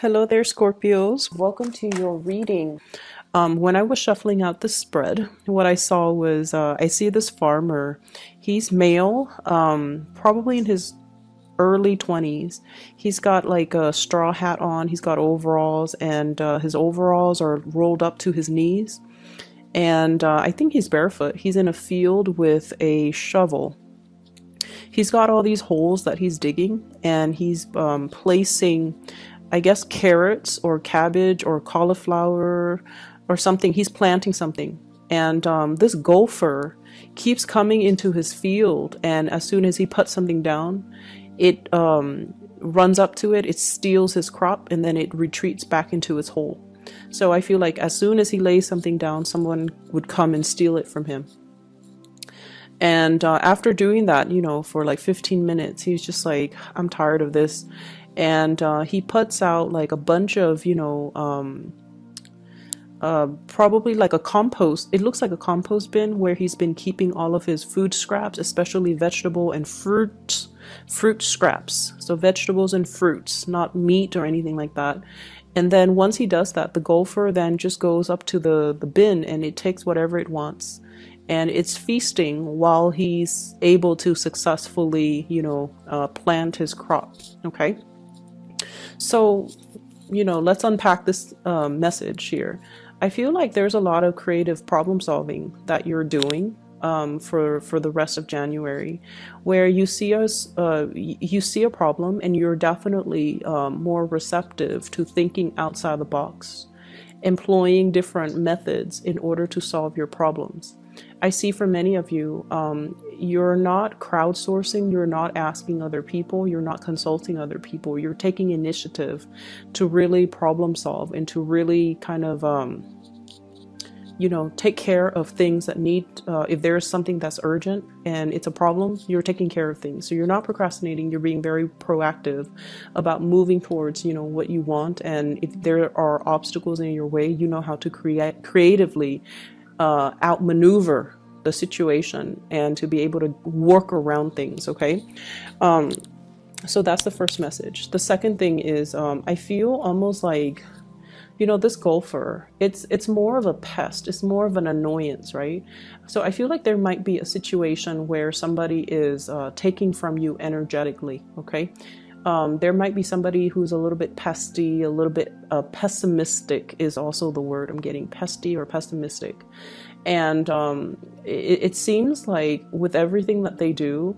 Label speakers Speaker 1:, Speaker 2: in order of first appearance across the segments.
Speaker 1: Hello there, Scorpios. Welcome to your reading. When I was shuffling out the spread, what I saw was I see this farmer. He's male, probably in his early 20s. He's got like a straw hat on, he's got overalls, and his overalls are rolled up to his knees. And I think he's barefoot. He's in a field with a shovel. He's got all these holes that he's digging, and he's placing, I guess, carrots or cabbage or cauliflower or something. He's planting something. And this gopher keeps coming into his field. And as soon as he puts something down, it runs up to it, it steals his crop, and then it retreats back into its hole. So I feel like as soon as he lays something down, someone would come and steal it from him. And after doing that, for like 15 minutes, he's just like, I'm tired of this. And he puts out like a bunch of, probably like a compost. It looks like a compost bin where he's been keeping all of his food scraps, especially vegetable and fruit scraps. So vegetables and fruits, not meat or anything like that. And then once he does that, the gopher then just goes up to the bin and it takes whatever it wants. And it's feasting while he's able to successfully, plant his crop. Okay. So, let's unpack this message here. I feel like there's a lot of creative problem solving that you're doing for the rest of January, where you see a problem and you're definitely more receptive to thinking outside the box, employing different methods in order to solve your problems. I see for many of you, you're not crowdsourcing, you're not asking other people, you're not consulting other people, you're taking initiative to really problem solve and to really kind of, take care of things that need, if there's something that's urgent and it's a problem, you're taking care of things. So you're not procrastinating, you're being very proactive about moving towards, what you want. And if there are obstacles in your way, you know how to creatively outmaneuver the situation and to be able to work around things. Okay. So that's the first message. The second thing is, I feel almost like, this golfer, it's more of a pest. It's more of an annoyance, right? So I feel like there might be a situation where somebody is taking from you energetically. Okay. There might be somebody who's a little bit pesty, a little bit pessimistic is also the word I'm getting, pesty or pessimistic. And it seems like with everything that they do,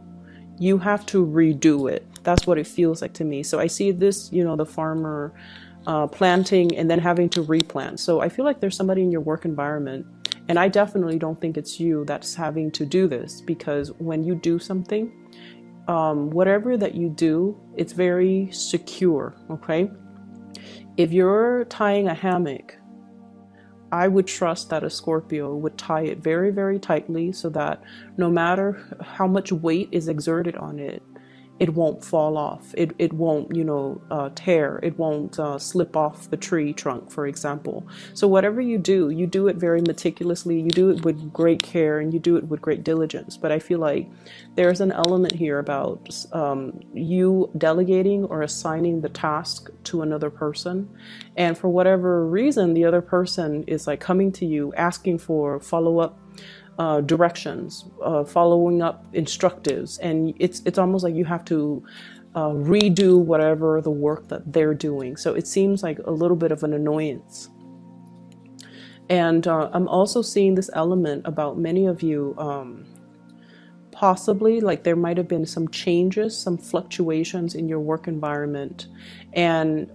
Speaker 1: you have to redo it. That's what it feels like to me. So I see this, the farmer planting and then having to replant. So I feel like there's somebody in your work environment, and I definitely don't think it's you that's having to do this, because when you do something, whatever that you do, it's very secure. Okay. If you're tying a hammock, I would trust that a Scorpio would tie it very, very tightly so that no matter how much weight is exerted on it, it won't fall off. It won't, tear. It won't slip off the tree trunk, for example. So whatever you do it very meticulously. You do it with great care and you do it with great diligence. But I feel like there's an element here about you delegating or assigning the task to another person. And for whatever reason, the other person is like coming to you asking for follow-up directions, following up instructives, and it's almost like you have to redo whatever the work that they're doing. So it seems like a little bit of an annoyance. And I'm also seeing this element about many of you, possibly like there might have been some changes, some fluctuations in your work environment, and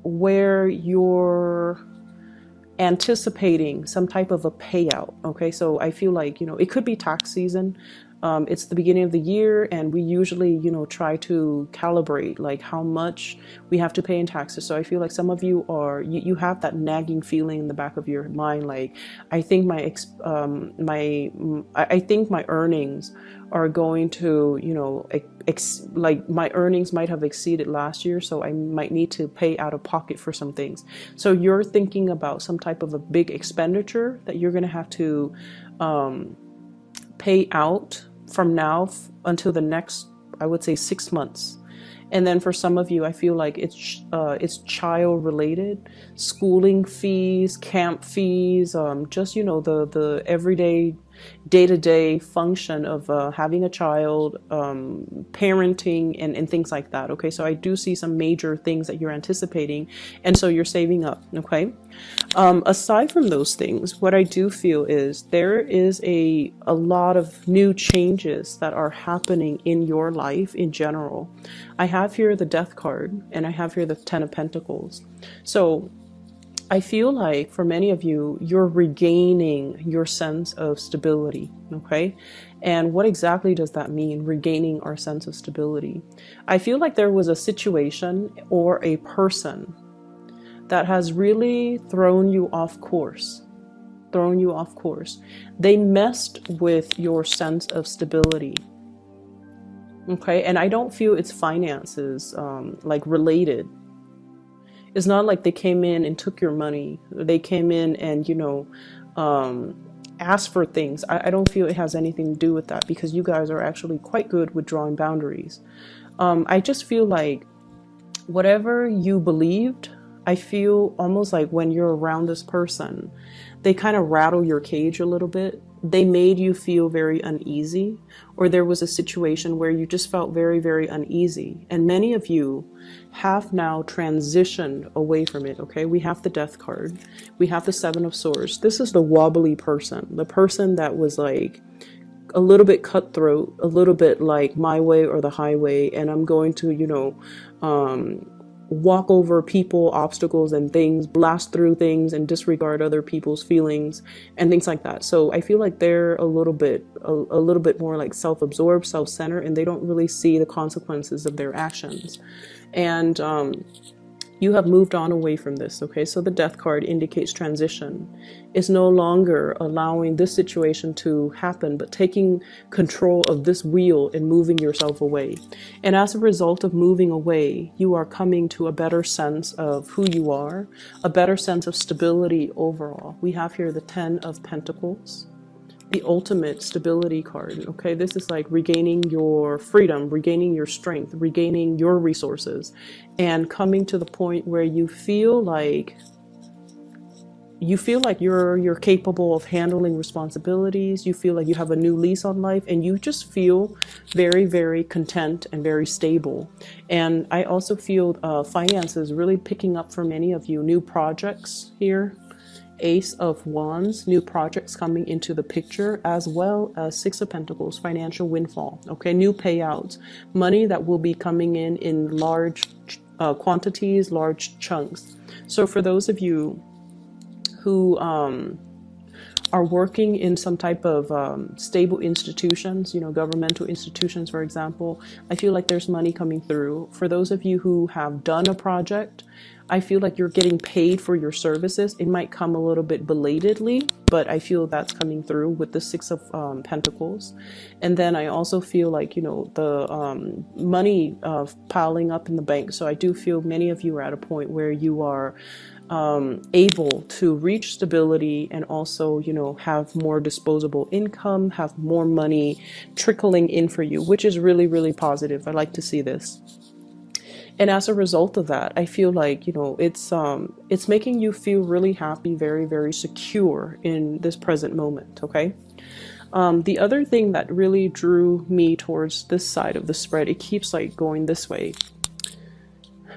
Speaker 1: where you're anticipating some type of a payout. Okay, so I feel like, it could be tax season. It's the beginning of the year, and we usually, try to calibrate like how much we have to pay in taxes. So I feel like some of you you have that nagging feeling in the back of your mind, like I think I think my earnings are going to, like my earnings might have exceeded last year, so I might need to pay out of pocket for some things. So you're thinking about some type of a big expenditure that you're going to have to pay out from now until the next, I would say, 6 months. And then for some of you, I feel like it's child related, schooling fees, camp fees, just, you know, the everyday day-to-day function of having a child, parenting, and things like that. Okay, so I do see some major things that you're anticipating, and so you're saving up. Okay, aside from those things, what I do feel is there is a lot of new changes that are happening in your life in general. I have here the Death card, and I have here the Ten of Pentacles. So I feel like for many of you, you're regaining your sense of stability, okay? And what exactly does that mean, regaining our sense of stability? I feel like there was a situation or a person that has really thrown you off course, They messed with your sense of stability, okay? And I don't feel it's finances, like related. It's not like they came in and took your money. They came in and, you know, asked for things. I don't feel it has anything to do with that, because you guys are actually quite good with drawing boundaries. I just feel like whatever you believed, I feel almost like when you're around this person, they kind of rattle your cage a little bit. They made you feel very uneasy, or there was a situation where you just felt very, very uneasy. And many of you have now transitioned away from it, okay? We have the Death card. We have the Seven of Swords. This is the wobbly person, the person that was like a little bit cutthroat, a little bit like my way or the highway, and I'm going to, you know, walk over people, obstacles, and things, blast through things, and disregard other people's feelings and things like that. So I feel like they're a little bit more like self-absorbed, self-centered, and they don't really see the consequences of their actions. And you have moved on away from this, okay? So the Death card indicates transition. It's no longer allowing this situation to happen, but taking control of this wheel and moving yourself away. And as a result of moving away, you are coming to a better sense of who you are, a better sense of stability overall. We have here the Ten of Pentacles, the ultimate stability card, okay? This is like regaining your freedom, regaining your strength, regaining your resources, and coming to the point where you feel like you're capable of handling responsibilities. You feel like you have a new lease on life, and you just feel very, very content and very stable. And I also feel finances really picking up for many of you. New projects here, Ace of Wands, new projects coming into the picture, as well as Six of Pentacles, financial windfall, okay? New payouts, money that will be coming in large quantities, large chunks. So for those of you who are working in some type of stable institutions, you know, governmental institutions, for example, I feel like there's money coming through. For those of you who have done a project, I feel like you're getting paid for your services. It might come a little bit belatedly, but I feel that's coming through with the Six of Pentacles. And then I also feel like, you know, the money piling up in the bank. So I do feel many of you are at a point where you are able to reach stability and also, you know, have more disposable income, have more money trickling in for you, which is really, really positive. I like to see this. And as a result of that, I feel like, you know, it's making you feel really happy, very, very secure in this present moment, okay? The other thing that really drew me towards this side of the spread, it keeps like going this way.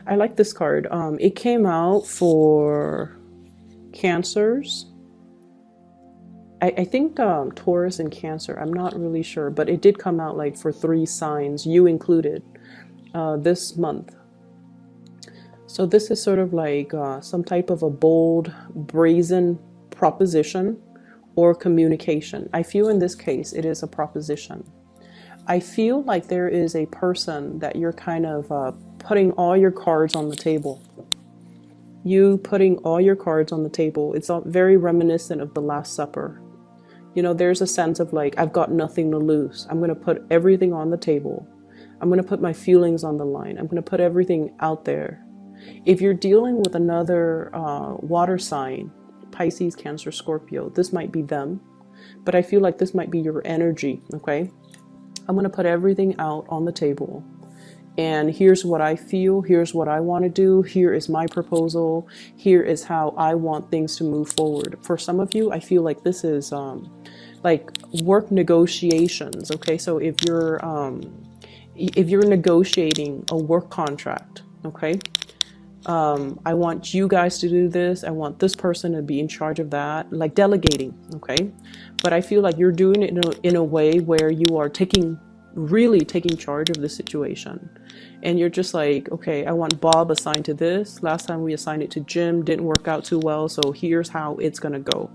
Speaker 1: I like this card. It came out for Cancers. I think Taurus and Cancer, I'm not really sure, but it did come out like for 3 signs, you included, this month. So this is sort of like some type of a bold, brazen proposition or communication. I feel in this case, it is a proposition. I feel like there is a person that you're kind of putting all your cards on the table. You putting all your cards on the table. It's very reminiscent of the Last Supper. You know, there's a sense of like, I've got nothing to lose. I'm going to put everything on the table. I'm going to put my feelings on the line. I'm going to put everything out there. If you're dealing with another water sign, Pisces, Cancer, Scorpio, this might be them, but I feel like this might be your energy, okay? I'm going to put everything out on the table, and here's what I feel, here's what I want to do, here is my proposal, here is how I want things to move forward. For some of you, I feel like this is like work negotiations. Okay, so if you're negotiating a work contract, okay, I want you guys to do this, I want this person to be in charge of that, like delegating. Okay, but I feel like you're doing it in a way where you are really taking charge of the situation, and you're just like, okay, I want Bob assigned to this. Last time we assigned it to Jim, didn't work out too well, so here's how it's gonna go.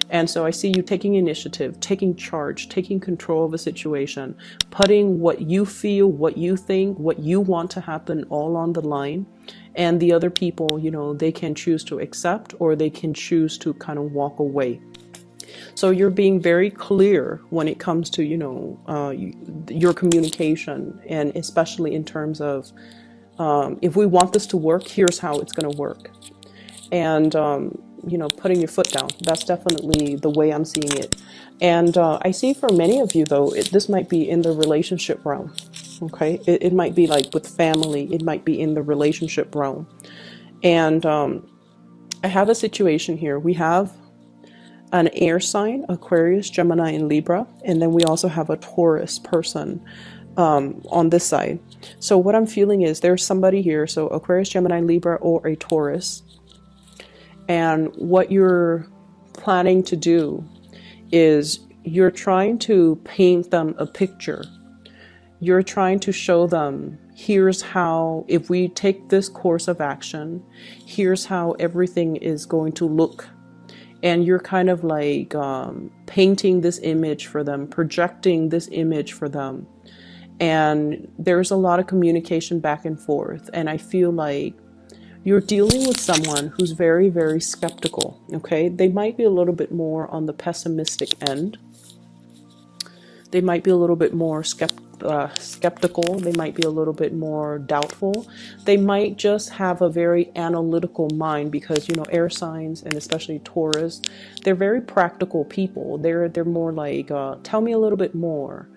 Speaker 1: And so I see you taking initiative, taking charge, taking control of a situation, putting what you feel, what you think, what you want to happen all on the line. And the other people, you know, they can choose to accept, or they can choose to kind of walk away. So you're being very clear when it comes to, you know, your communication, and especially in terms of if we want this to work, here's how it's going to work. And, you know, putting your foot down. That's definitely the way I'm seeing it. And I see for many of you, though, this might be in the relationship realm. Okay, it might be like with family. It might be in the relationship realm. And I have a situation here. We have an air sign, Aquarius, Gemini, and Libra. And then we also have a Taurus person on this side. So what I'm feeling is there's somebody here. So Aquarius, Gemini, Libra, or a Taurus. And what you're planning to do is you're trying to paint them a picture. You're trying to show them, here's how, if we take this course of action, here's how everything is going to look. And you're kind of like painting this image for them, projecting this image for them. And there's a lot of communication back and forth. And I feel like you're dealing with someone who's very, very skeptical, okay? They might be a little bit more on the pessimistic end. They might be a little bit more skeptical. They might be a little bit more doubtful. They might just have a very analytical mind because, you know, air signs, and especially Taurus, they're very practical people. They're more like, tell me a little bit more.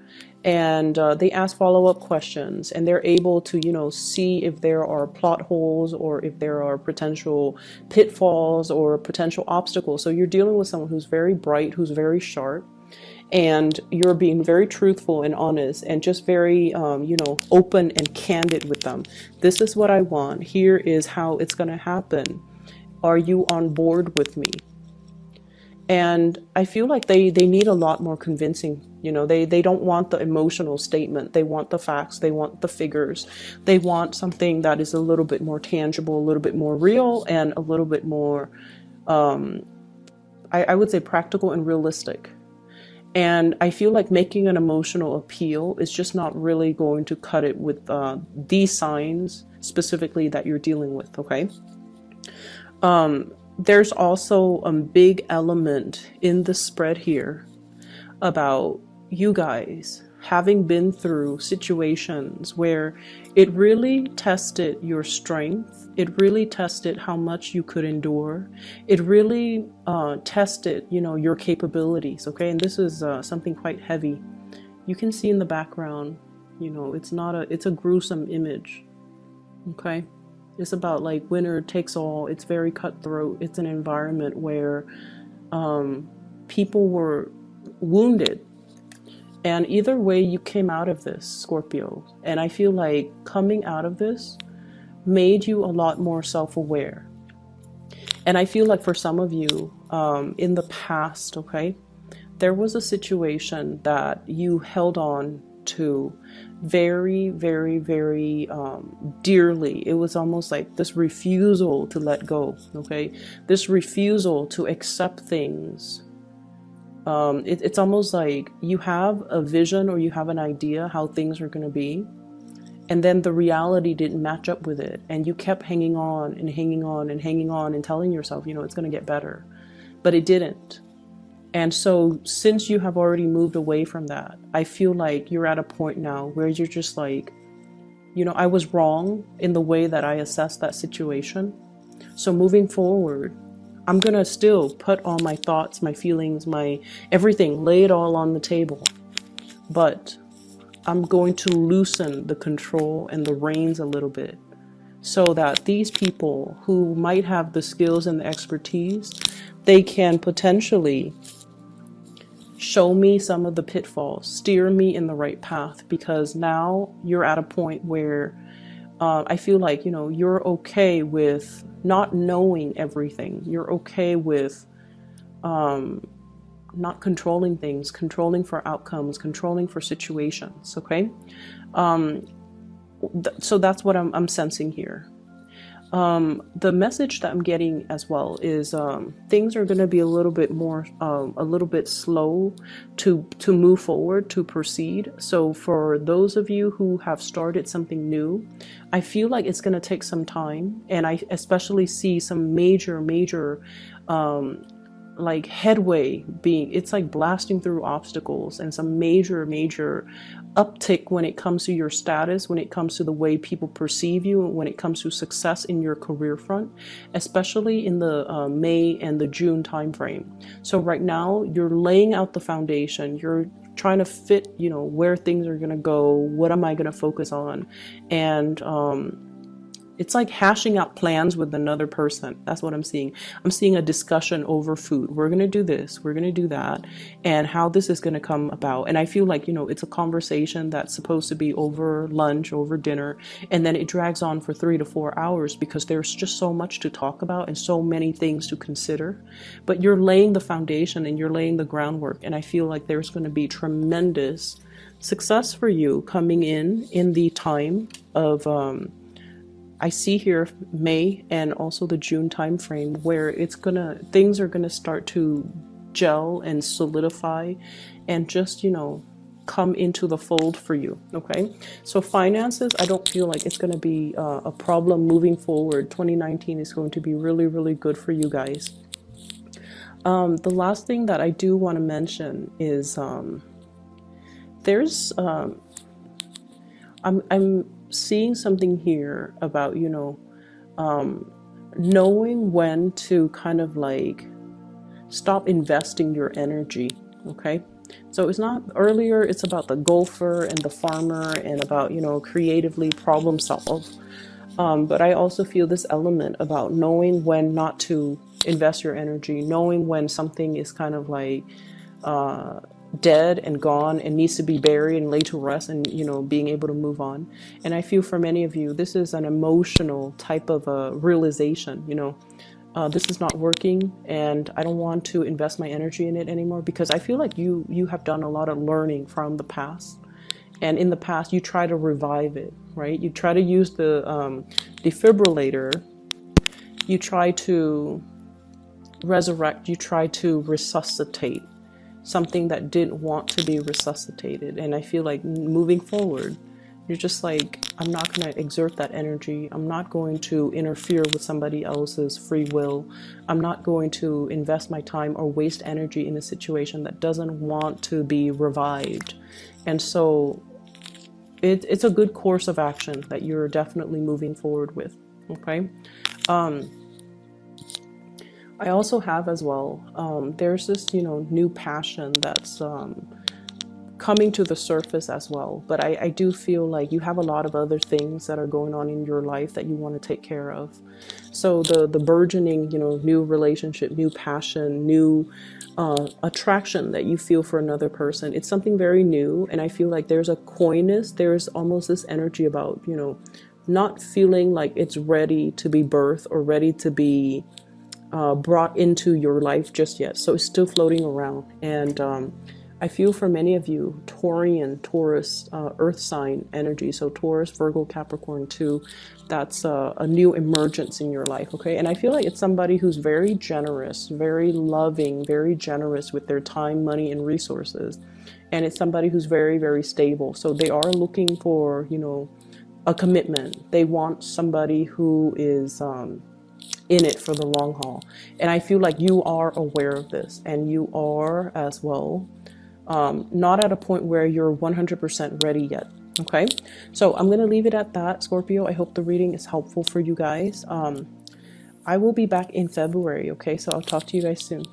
Speaker 1: And they ask follow-up questions, and they're able to, you know, see if there are plot holes or if there are potential pitfalls or potential obstacles. So you're dealing with someone who's very bright, who's very sharp, and you're being very truthful and honest and just very, you know, open and candid with them. This is what I want. Here is how it's going to happen. Are you on board with me? And I feel like they need a lot more convincing. You know, they don't want the emotional statement. They want the facts. They want the figures. They want something that is a little bit more tangible, a little bit more real, and a little bit more, I would say, practical and realistic. And I feel like making an emotional appeal is just not really going to cut it with these signs specifically that you're dealing with, okay? There's also a big element in the spread here about you guys having been through situations where it really tested your strength. It really tested how much you could endure. It really tested, you know, your capabilities, okay? And this is something quite heavy. You can see in the background, you know, it's a gruesome image, okay? It's about like winner takes all. It's very cutthroat. It's an environment where people were wounded. And either way, you came out of this, Scorpio. And I feel like coming out of this made you a lot more self-aware. And I feel like for some of you in the past, okay, there was a situation that you held on to very, very, very dearly. It was almost like this refusal to let go, okay? This refusal to accept things. It's almost like you have a vision or you have an idea how things are going to be, and then the reality didn't match up with it, and you kept hanging on and hanging on and hanging on and telling yourself, you know, it's going to get better, but it didn't. And so since you have already moved away from that, I feel like you're at a point now where you're just like, you know, I was wrong in the way that I assessed that situation. So moving forward, I'm going to still put all my thoughts, my feelings, my everything, lay it all on the table. But I'm going to loosen the control and the reins a little bit, so that these people who might have the skills and the expertise, they can potentially show me some of the pitfalls, steer me in the right path, because now you're at a point where I feel like, you're okay with not knowing everything. You're okay with not controlling things, controlling for outcomes, controlling for situations, okay? So that's what I'm sensing here. The message that I'm getting as well is things are going to be a little bit more, a little bit slow to move forward, to proceed. So for those of you who have started something new, I feel like it's going to take some time. And I especially see some major like headway being, it's like blasting through obstacles, and some major uptick when it comes to your status, when it comes to the way people perceive you, when it comes to success in your career front, especially in the May and the June timeframe. So right now you're laying out the foundation, you're trying to fit, where things are going to go, what am I going to focus on, and it's like hashing out plans with another person. That's what I'm seeing. I'm seeing a discussion over food. We're going to do this, we're going to do that, and how this is going to come about. And I feel like, it's a conversation that's supposed to be over lunch, over dinner, and then it drags on for 3 to 4 hours because there's just so much to talk about and so many things to consider. But you're laying the foundation and you're laying the groundwork. And I feel like there's going to be tremendous success for you coming in the time of, I see here May and also the June time frame, where things are gonna start to gel and solidify and just, come into the fold for you. Okay, so finances, I don't feel like it's gonna be a problem moving forward. 2019 is going to be really good for you guys. The last thing that I do want to mention is there's I'm seeing something here about, knowing when to kind of like stop investing your energy. Okay, so it's not earlier, it's about the golfer and the farmer and about, creatively problem solve. But I also feel this element about knowing when not to invest your energy, knowing when something is kind of like dead and gone and needs to be buried and laid to rest, and being able to move on. And I feel for many of you, this is an emotional type of a realization. This is not working, and I don't want to invest my energy in it anymore, because I feel like you have done a lot of learning from the past, and in the past you try to revive it, right? You try to use the defibrillator, you try to resurrect, you try to resuscitate something that didn't want to be resuscitated. And I feel like moving forward, you're just like, I'm not going to exert that energy. I'm not going to interfere with somebody else's free will. I'm not going to invest my time or waste energy in a situation that doesn't want to be revived. And so it's a good course of action that you're definitely moving forward with. Okay. I also have as well, there's this, new passion that's coming to the surface as well. But I do feel like you have a lot of other things that are going on in your life that you want to take care of. So the burgeoning, new relationship, new passion, new attraction that you feel for another person, it's something very new. And I feel like there's a coyness, there's almost this energy about, not feeling like it's ready to be birthed or ready to be brought into your life just yet. So it's still floating around. And I feel for many of you, Taurian, Taurus, earth sign energy. So Taurus, Virgo, Capricorn too. That's a new emergence in your life. Okay. And I feel like it's somebody who's very generous, very loving, very generous with their time, money, and resources. And it's somebody who's very stable. So they are looking for, a commitment. They want somebody who is, in it for the long haul. And I feel like you are aware of this, and you are as well, not at a point where you're 100% ready yet. Okay, so I'm going to leave it at that, Scorpio. I hope the reading is helpful for you guys. I will be back in February. Okay, so I'll talk to you guys soon.